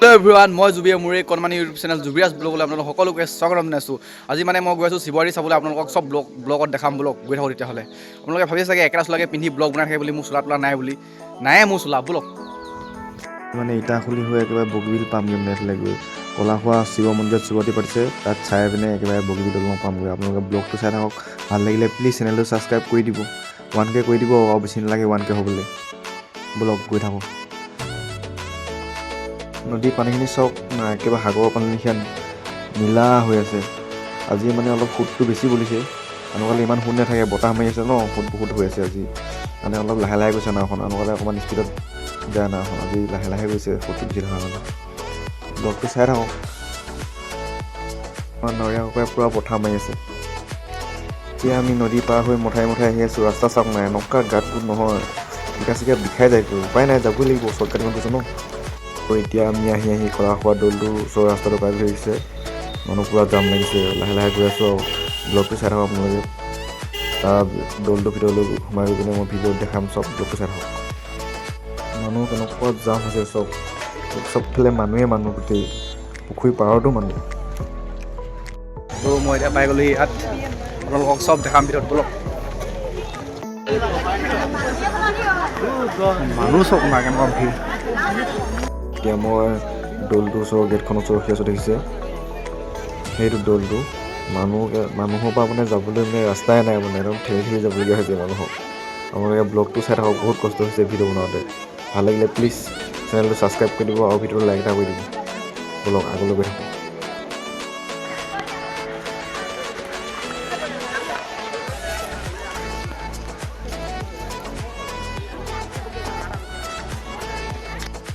Hello' everyone, মই জুবিয়ে মোৰ এই কণমানি ইউটিউব চেনেল জুবিৰাজ ব্লগলৈ আপোনালোক সকলোকে স্বাগতম জনাইছোঁ। আজি মানে মই গৈ আছোঁ শিৱবাৰী চাবলৈ, আপোনালোকক চব ব্লগত দেখাম ব্লগ গৈ থাকোঁ। তেতিয়াহ'লে আপোনালোকে ভাবি চাগে একেটা চোলাকে পিন্ধি ব্লগ বনাই থাকে বুলি, মোৰ চোলা তোলা নাই বুলি। নাই মোৰ চোলা ব্লগ মানে ইটাখুলি হৈ একেবাৰে বগীবিল পামগৈ মানে এইফালে গৈ কলাখোৱা শিৱ মন্দিৰত শিৱৰাত্ৰি পাতিছে, তাত চাই পিনে একেবাৰে বগীবিল দলং পামগৈ। আপোনালোকে ব্লগটো চাই থাকক, ভাল লাগিলে প্লিজ চেনেলটো ছাবস্ক্ৰাইব কৰি দিব, 1K কৰি দিব, আৰু বেছি নালাগে 1K হ'বলৈ। ব্লগ গৈ থাকক। নদীৰ পানীখিনি চাওক না, একেবাৰে সাগৰৰ পানী লেখীয়া নীলা হৈ আছে। আজি মানে অলপ সোঁতটো বেছি বলিছে, আনকালে ইমান সোঁত নাথাকে, বতাহ মাৰি আছে ন, সোঁত বহুত হৈ আছে আজি। মানে অলপ লাহে লাহে গৈছে নাওখন, আনকালে অকণমান স্পীডত যায় নাওখন। আজি লাহে লাহে গৈছে, সোঁতটো বেছি থকা কাৰণে। ব্লগটো চাই থাকক। আমাৰ নৰীয়া ককাই পূৰা বঠা মাৰি আছে। এতিয়া আমি নদী পাৰ হৈ মঠাই মঠাই আহি আছোঁ। ৰাস্তা চাওক নাই, এনেকুৱা গাঁত গোট নহয়, টিকা চিকা বিষাই যায়তো, উপায় নাই, যাবই লাগিব, শ্বৰ্টকাট ইমান কৈছে ন। আৰু এতিয়া আমি আহি আহি কলাখোৱা দৌলটো ওচৰৰ ৰাস্তাটো পাই ধৰিছে। মানুহ পূৰা জাম লাগিছে, লাহে লাহে গৈ আছোঁ আৰু ব্লগটো চাই থাকক আপোনালোকে। তাৰ দৌলটোৰ ভিতৰলৈ সোমাই গৈ পিনে মই ভিডিঅ'ত দেখাম, চব ব্লগটো চাই থাকক। মানুহ কেনেকুৱা জাম হৈছে, চবফালে মানুহে মানুহ, গোটেই পুখুৰী পাৰতো মানুহ। ত' মই এতিয়া পাই গ'লোহি ইয়াত, আপোনালোকক চব দেখাম ভিতৰত ব্লগ। মানুহ চব নাই, কেনেকুৱা ভিৰ। এতিয়া মই দৌলটোৰ ওচৰৰ গেটখনৰ ওচৰত ৰখি আছোঁ, দেখিছে সেইটো দৌলটো। মানুহৰ পৰা মানে যাবলৈ মানে ৰাস্তাই নাই, মানে একদম ঠেলি ঠেলি যাবলগীয়া হৈছে মানুহক। আপোনালোকে ব্লগটো চাই থাকক, বহুত কষ্ট হৈছে ভিডিঅ' বনাওঁতে। ভাল লাগিলে প্লিজ চেনেলটো ছাবস্ক্ৰাইব কৰি দিব, আৰু ভিডিঅ'টো লাইক এটা কৰি দিব। ব্লগ আগলৈ গৈ থাকক।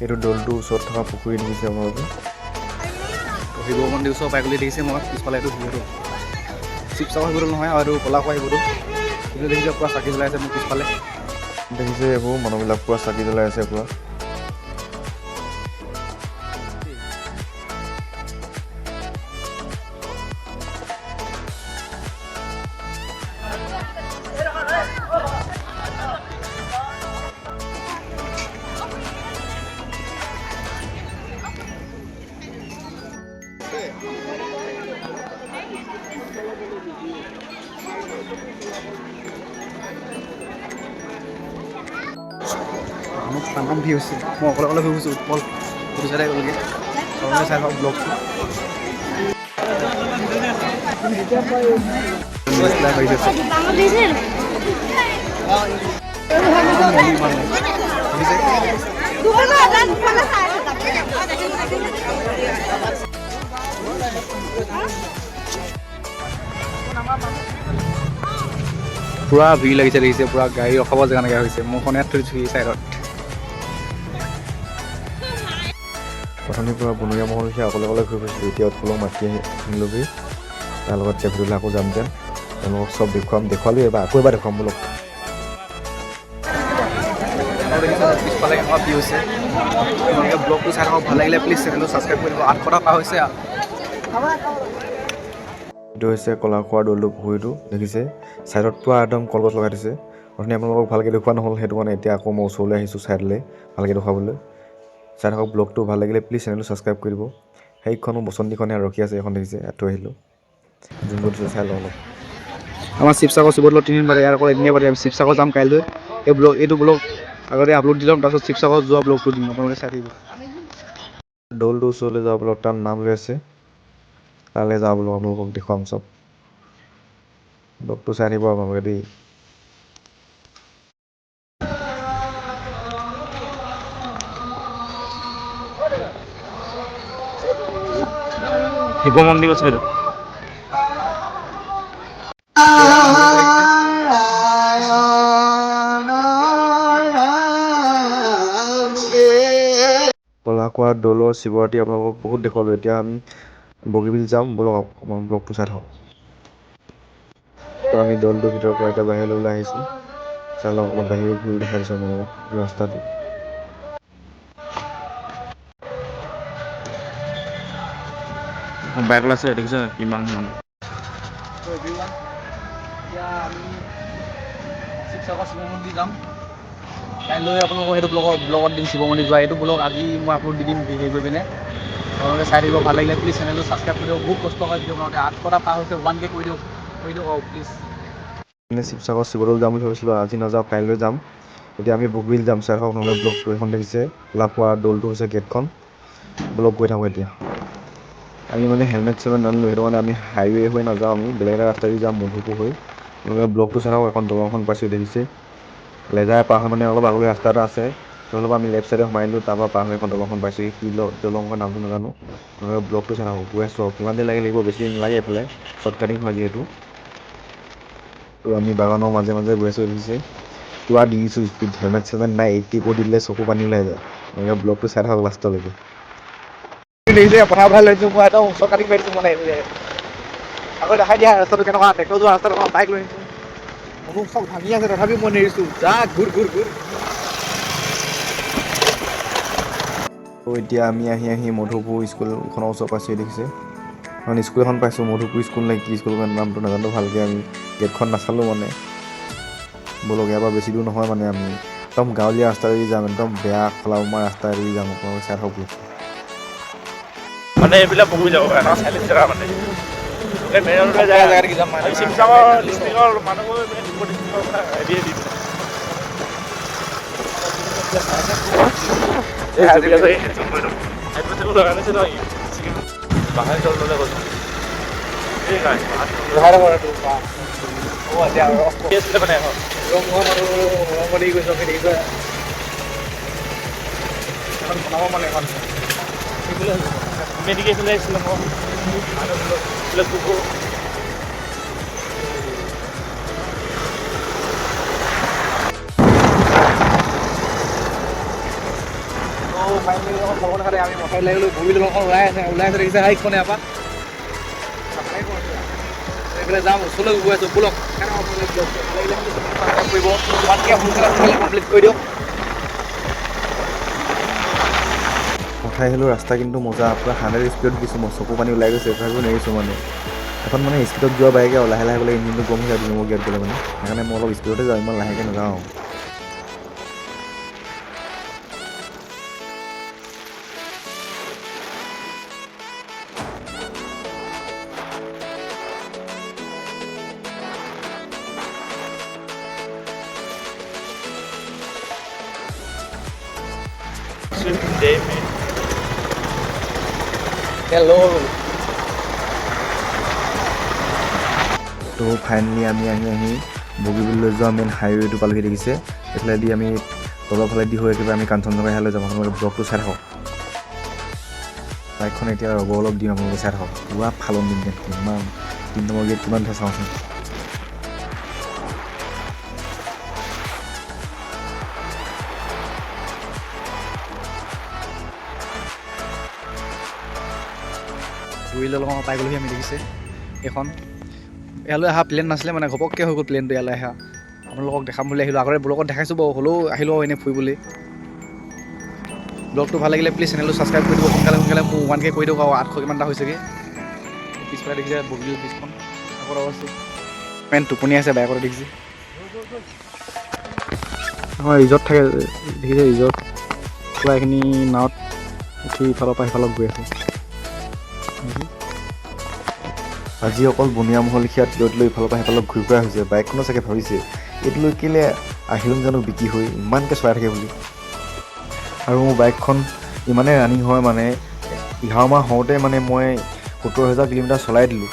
এইটো দৌলটোৰ ওচৰত থকা পুখুৰী দেখিছে আপোনালোকে। শিৱ মন্দিৰ ওচৰ পাই গ'লে দেখিছে, মই পিছফালে এইটো শিৱদৌল, শিৱসাগৰ শিৱদৌল নহয় আৰু এইটো কলাখোৱা শিৱদৌল। কিন্তু দেখিছে পূৰা চাকি জ্বলাই আছে মোৰ পিছফালে। দেখিছে এইবোৰ মানুহবিলাক পূৰা চাকি জ্বলাই আছে পূৰা। মানুহ তামাম ভিৰ হৈছে, মই অকলে অকলে ঘূৰি ফুৰিছোঁ উৎপল সেইটো চাইডে গ'লগৈ। আপোনালোকে চাই থাকক ব্লগটো। পূৰা ভিৰ লাগিছে দেখিছে, পূৰা গাড়ী ৰখাব জেগা নাইকিয়া হৈছে। মোৰখন ইয়াত থৈ দিছোঁ এই চাইডত। প্ৰথমে পূৰা বনৰীয়া মহল হৈছে, অকলে অকলে ঘূৰি ফুৰিছিলোঁ। এতিয়া উৎপলক মাতি আনিলোগৈ, তাৰ লগত ট্ৰেভেললৈ আকৌ যাম যেন। তেওঁলোকক চব দেখুৱালোঁ এবাৰ, আকৌ এবাৰ দেখুৱাম ব্লগ। পিছফালে কেনেকুৱা ভিৰ হৈছে, আপোনালোকে ব্লগটো চাই থাকক। ভাল লাগিলে প্লিজ চেনেলটো ছাবস্ক্ৰাইব কৰি দিব। 800টা পাৰ হৈছে। এইটো হৈছে কলাখোৱা দৌলটো পুখুৰীটো, দেখিছে ছাইডত পূৰা একদম কলগছ লগাই দিছে। অথনি আপোনালোকক ভালকৈ দেখুওৱা নহ'ল, সেইটো কাৰণে এতিয়া আকৌ মই ওচৰলৈ আহিছোঁ ছাইডলৈ ভালকৈ দেখুৱাবলৈ। চাই থাকক ব্লগটো, ভাল লাগিলে প্লিজ চেনেলটো ছাবস্ক্ৰাইব কৰি দিব। সেইখনো বসন্তীখনে ৰখি আছে, এখন দেখিছে, ইয়াত থৈ আহিলোঁ। জুম কৰি দিছোঁ, চাই লওঁ অলপ। আমাৰ শিৱসাগৰ শিৱদৌলত তিনিদিন পাতে, ইয়াৰ আকৌ এদিনে পাতে। আমি শিৱসাগৰ যাম কাইলৈ। এইটো ব্লগ আগতে আপলোড দি ল'ম, তাৰপিছত শিৱসাগৰ যোৱা ব্লগটো দিম, আপোনালোকে চাই থাকিব। দৌলটোৰ ওচৰলৈ যাওঁ ব্লগ, তাৰ নাম লৈ আছে, তালৈ যাওঁ বোলো, আপোনালোকক দেখুৱাম চব। ব্লগটো চাই থাকিব আপোনালোকে দেই। শিৱ মন্দিৰ আছে এইটো। কলাখোৱা দৌলৰ শিৱৰাত্ৰি আপোনালোকক বহুত দেখুৱালোঁ। এতিয়া আমি বগীবিল যাম ব'লক, অকণমান ব্লগটো চাই থাকক। তো আমি দৌলটোৰ ভিতৰৰ পৰা এতিয়া বাহিৰলৈ ওলাই আহিছোঁ, চাই লওক অকণমান বাহিৰৰ ভিউ দেখাই দিছোঁ আপোনালোকক ৰাস্তাটো। বাইক ওলাইছে, দেখিছে কিমান মানুহ। এতিয়া আমি শিৱসাগৰ শিৱ মন্দিৰ যাম কাইলৈ। আপোনালোকক সেইটো ব্লগত দিম, শিৱ মন্দিৰ যোৱা। এইটো ব্লগ আজি মই আপলোড দি দিম হেৰি কৰি পিনে, আপোনালোকে চাই থাকিব, ভাল লাগিলে প্লিজ চেনেলটো ছাবস্ক্ৰাইব কৰি দিয়ক। বহুত কষ্ট হয় ভিডিঅ' বনাওঁতে, 800টা পাৰ হৈছে, 1K কৰি দিয়ক প্লিজ। মানে শিৱসাগৰ শিৱদৌল যাম বুলি ভাবিছিলোঁ, আজি নাযাওঁ, কাইলৈ যাম। এতিয়া আমি বগীবিল যাম, চাই হওক নহ'লে ব্লগটো এখন দেখিছে, লাফোৱা দৌলটো হৈছে গেটখন। ব্লগ গৈ থাকোঁ এতিয়া। আমি মানে হেলমেট চেলমেট নানিলোঁ, সেইটো কাৰণে আমি হাইৱে হৈ নাযাওঁ, আমি বেলেগ এটা ৰাস্তা দি যাম মধুপুৰ হৈ। ব্লগটো চাই থাকক, এখন দলংখন পাইছোঁ দেখিছে। লেজাৰ পাৰ হৈ মানে অলপ আগলৈ ৰাস্তা এটা আছে, অলপ আমি লেফ্ট ছাইডে সোমাই দিলোঁ, তাৰপৰা পাৰ হৈ এখন দলংখন পাইছোঁ। কি দলংখনৰ নামটো নাজানো। ব্লগটো চাই থাকক, গৈ আছোঁ আৰু কিমান দেৰি লাগিব, বেছি দিন নালাগে এইফালে, শ্বৰ্টকাটিং হয় যিহেতু। তো আমি বাগানৰ মাজে মাজে গৈ আছোঁ দেখিছে। পুৰা দিছোঁ স্পীড, হেলমেট চেলমেট নাই, 80 কৰি দিলে চকু পানী ওলাই যায়। ব্লগটো চাই থাকক লাষ্টলৈকে। দেখিছে পথাৰ ভাল লাগিছোঁ, মই একদম ওচৰ কাটিং মাৰিছোঁ মানে আকৌ দেখাই দিয়া ৰাস্তাটো কেনেকুৱা, ট্ৰেক্টৰ যোৱা ৰাস্তাটো বাইক লৈ আহিছোঁ। মানুহ চব ভাঙি আছে, তথাপিও মই নেৰিছোঁ, যা ঘূৰ। তো এতিয়া আমি আহি মধুপুৰ স্কুলখনৰ ওচৰ পাইছোঁ দেখিছে। মানে স্কুল এখন পাইছোঁ, মধুপুৰ স্কুল নে কি স্কুল নামটো নাজানো ভালকৈ, আমি গেটখন নাচালোঁ মানে। বলক ইয়াৰ পৰা বেছি দূৰ নহয় মানে, আমি একদম গাঁৱলীয়া ৰাস্তাৰেদি যাম, একদম বেয়া খলাবমা ৰাস্তাৰেদি যাম, আপোনালোকে চাই থাকক। মানে এইবিলাক বগৰী যাব পাৰে, চাইলেঞ্চ জেগা মানে। মেইন ৰোডলৈ যায়, শিৱসাগৰ ডিষ্ট্ৰিক্টৰ মানুহবোৰ ডিব্ৰুগড় ডিষ্ট্ৰিক্টৰ পৰা হেৰিয়ে দি দিলে। বাহাই জল ল'লে কৈছোঁ। ঠিক আছে, মানে এখন বনাব মানে এখন মেডিকেল আহিছিলে মই আমি মথাই ওলাই গ'লোঁ, বগী দলংখন ওলাই আছে দেখিছে হাইখনে ইয়াৰ পৰা এইফালে যাম, ওচৰলৈ গৈ আছোঁ, ব'লক কৰিব 1K সোনকালে কমপ্লিট কৰি দিয়ক। উঠাই আহিলোঁ, ৰাস্তা কিন্তু মজা, পূৰা 100 স্পীডত দিছোঁ, মই চকু পানী ওলাই গৈছে, তথাপিও নেৰিছোঁ মানে। এখন মানে স্পীডত যোৱা বাইকে আৰু লাহে লাহে গ'লে ইঞ্জিনটো গৰম হৈ যায়, মোৰ গিয়াৰত গ'লে মানে, সেইকাৰণে মই অলপ স্পীডতে যাওঁ, ইমান লাহেকৈ নাযাওঁ। তো ফাইনেলি আমি আহি বগীবিললৈ যোৱা মেইন হাইৱেটো পালোহি দেখিছে। এইফালেদি আমি তলৰ ফালেদি হৈ একেবাৰে আমি কাঞ্চনজংঘা হেয়ালৈ যাম, আপোনালোকে ব্লগটো চাই থাকক। বাইকখন এতিয়া ৰ'ব অলপ দিম, আপোনালোকে চাই থাকক, পুৰা ফালন দিম গেট, কিমান 3 নম্বৰ গেট কিমান উঠে চাওঁচোন। বগীবিল দলং পাই গ'লোহি আমি দেখিছে। এইখন ইয়ালৈ অহা প্লেন নাছিলে মানে, ঘপককৈ হৈ গ'ল প্লেনটো ইয়ালৈ অহা। আপোনালোকক দেখাম বুলি আহিলোঁ, আগতে ব্লগত দেখাইছোঁ বাৰু, হ'লেও আহিলোঁ আৰু এনেই ফুৰিবলৈ। ব্লগটো ভাল লাগিলে প্লিজ চেনেলটো ছাবস্ক্ৰাইব কৰি দিব, সোনকালে মোৰ 1K কৰি দিয়ক আৰু 800 কিমানটা হৈছেগৈ। পিছফালে দেখিছে বগীবিল ব্ৰিজখন, আগত আছে মেইন টোপনি আছে বাইকতে দেখিছে। আমাৰ ৰিজৰ্ট থাকে দেখিছে, ৰিজৰ্ট পূৰা এইখিনি নাৱত উঠি ইফালৰ পৰা সিফালত গৈ আছে। আজি অকল বনিয়া মহল লেখীয়া টিৰত লৈ ইফালৰ পৰা সিফালত ঘূৰি ফুৰা হৈছে। বাইকখনো চাগে ভাবিছে এইটো লৈ কেলৈ আহিলোং জানো বিক্ৰী হৈ, ইমানকৈ চলাই থাকে বুলি। আৰু মোৰ বাইকখন ইমানেই ৰানিং হয় মানে, 11 মাহ হওঁতে মানে মই 70,000 কিলোমিটাৰ চলাই দিলোঁ।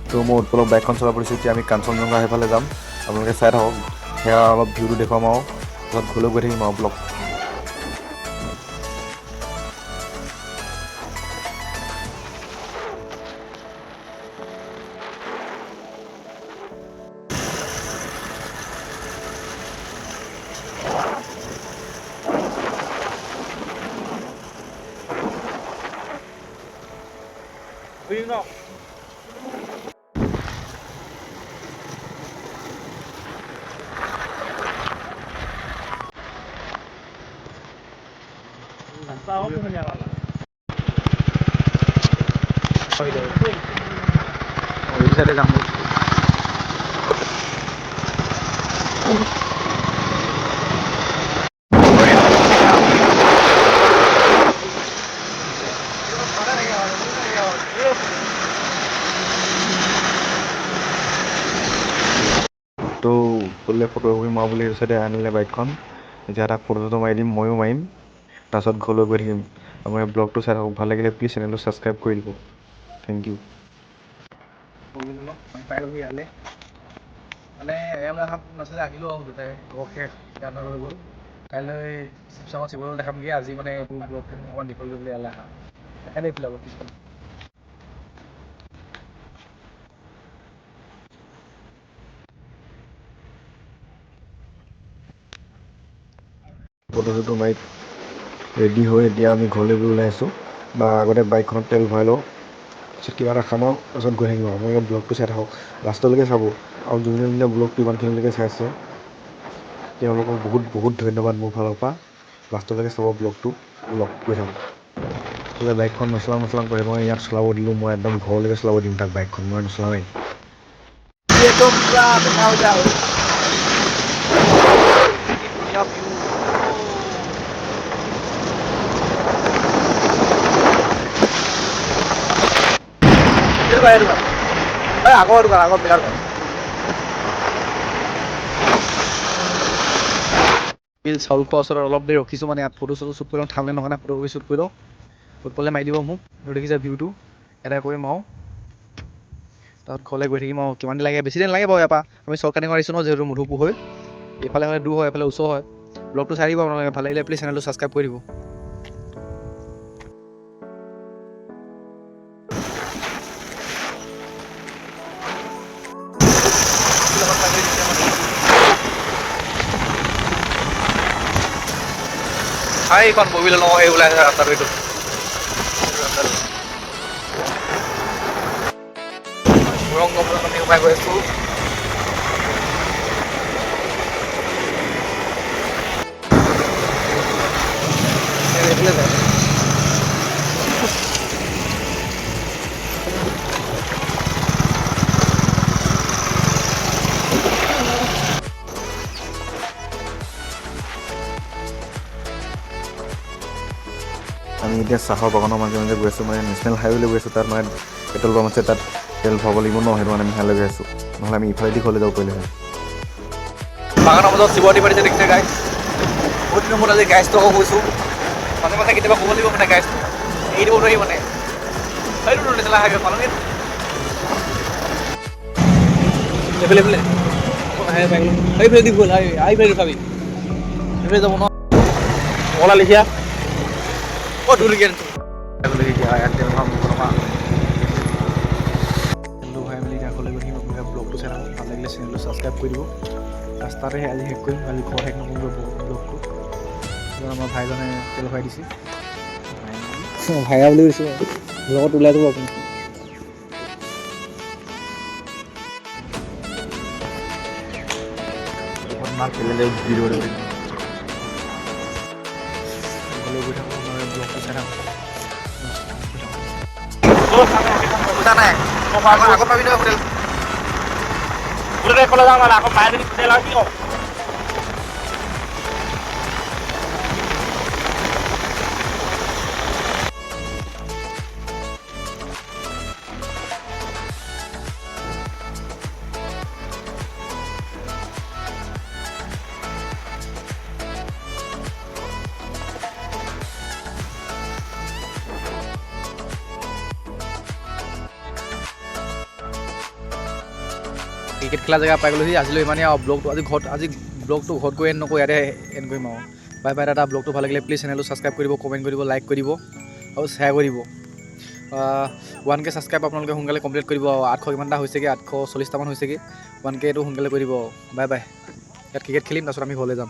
তো মই উৎপলক বাইকখন চলাব দিছোঁ। এতিয়া আমি কাঞ্চনজংঘা সেইফালে যাম, আপোনালোকে চাই থাকক, সেয়া অলপ ভিউটো দেখুৱাম আৰু তাৰপিছত ঘৰলৈ গৈ থাকিম আৰু ব্লগ। তো বোলে ফটোগ্ৰাফী মাৰো বুলি কৈছে আনিলে বাইকখন এতিয়া তাক ফটো মাৰি দিম ময়ো মাৰিম তাৰপাছত ঘৰলৈ গৈ থাকিম আপোনাৰ ব্লগটো চাই থাকক ভাল লাগিলে প্লিজ চেনেলটো ছাবস্ক্ৰাইব কৰি দিব থেংক ইউ মানে নাছিলে আহিলোঁ আৰু দুটাই গানৰ হৈ গ'ল কাইলৈ শিৱসাগৰ শিৱদৌল দেখামগৈ আজি মানে অকণমান দীঘল কৰিবলৈ ইয়ালৈ আহা সেইকাৰণে এইফালে অলপ পিছফালে ফটো মাৰি ৰেডি হৈ এতিয়া আমি ঘৰলৈ গৈ ওলাই আছোঁ বা আগতে বাইকখনত তেল ভৰাই লওঁ তাৰপিছত কিবা এটা খাম আৰু তাৰপিছত গৈ থাকিম আপোনালোকে ব্লগটো চাই থাকক লাষ্টলৈকে চাব আৰু যোনে যোনে ব্লগটো ইমানখিনিলৈকে চাইছে তেওঁলোকক বহুত বহুত ধন্যবাদ মোৰ ফালৰ পৰা লাষ্টলৈকে চাব ব্লগটো লগ গৈ থাকক বোলে বাইকখন নচলাওঁ কৰে মই ইয়াত চলাব দিলোঁ মই একদম ঘৰলৈকে চলাব দিম তাক বাইকখন মই নচলাওঁৱেই আগৰ দোকান আগৰ বেকাৰ চাউল খোৱা ওচৰত অলপ দেৰি ৰখিছোঁ মানে ইয়াত ফটো শ্বুট কৰি লওঁ ঠামলে নহয় না ফটোগ্ৰাফী শ্বুট কৰি লওঁ ফুটবলে মাৰি দিব মোক দেখিছে ভিউটো এটা কৰিম আৰু তাত ঘৰলৈ গৈ থাকিম আৰু কিমান দিন লাগে বেছি দিন লাগে বাৰু ইয়াৰ পৰা আমি চৰকাৰী আহিছোঁ ন যিহেতু মধুপুৰ হৈ এইফালে মানে দূৰ হয় এইফালে ওচৰ হয় ব্লগটো চাই দিব আপোনালোকে ভাল লাগিলে প্লিজ চেনেলটো ছাবস্ক্ৰাইব কৰি দিব এইখন ববিলে লওঁ এই ওলাই ৰাস্তাটো এইটো ৰং আমি সোমাই গৈ আছোঁ আমি এতিয়া চাহৰ বাগানৰ মাজে মাজে গৈ আছোঁ মানে নেশ্যনেল হাইৱেলৈ গৈ আছোঁ তাত মানে পেট্ৰল পাম্প আছে তাত তেল ভৰাব লাগিব ন সেইটো মানে আমি হাইলৈ গৈ আছোঁ নহ'লে আমি ইফালেদি ঘৰলৈ যাব পাৰিলে হয় বাগানৰ মাজত শিৱৰাত্ৰি পাতিছে দেখিছে গাইজ বহুত দিনৰ মূৰত আজি গাইজটো আকৌ গৈছোঁ মাজে মাজে কেতিয়াবা ক'ব লাগিব মানে গাইজটো এৰি দিব নোৱাৰি মানে সেইটো নেচেলা হাইৱে পালোঁ এইফালে এইফালে দি গ'ল এইফালে উঠাবি এইফালে যাব ন কলা লিখিয়া ক'ত ধুলিগৈ এতিয়া ইয়াত তেল ভৰাম তেলটো ভৰাই মেলি এতিয়া ঘৰলৈ গৈ থাকিম আপোনালোকে ব্লগটো চাই থাকক ভাল লাগিলে চেনেলটো ছাবস্ক্ৰাইব কৰি দিব ৰাস্তাতে আজি শেষ কৰিম আজি ঘৰ শেষ নকৰিব ব্লগটো আমাৰ ভাইজনে তেল ভৰাই দিছে ভাইয়া বুলি কৈছোঁ লগত ওলাই যাব আপুনি মাক পেলালে দি দিব লাগিব ঘৰলৈ গৈ থাকোঁ মই ব্লগটো চাই থাকোঁ নাই আগত পাবি নহয় হোটেল হোটেল কলে যাওঁ মানে আকৌ পাই যদি হোটেল আৰু কি কওঁ ক্ৰিকেট খেলা জেগা পাই গ'লোহি আজিলৈ ইমানেই আৰু ব্লগটো আজি ব্লগটো ঘৰত গৈ এণ্ড নকৰোঁ ইয়াতে এণ্ড কৰিম আৰু বাই বাই দাদা ব্লগটো ভাল লাগিলে প্লিজ চেনেলটো ছাবস্ক্ৰাইব কৰিব কমেণ্ট কৰিব লাইক কৰিব আৰু শ্বেয়াৰ কৰিব 1K ছাবস্ক্ৰাইব আপোনালোকে সোনকালে কমপ্লিট কৰিব আৰু 800 কিমানটা হৈছেগৈ 840টামান হৈছেগৈ 1Kটো সোনকালে কৰি দিব বাই বাই ইয়াত ক্ৰিকেট খেলিম তাৰপিছত আমি ঘৰলৈ যাম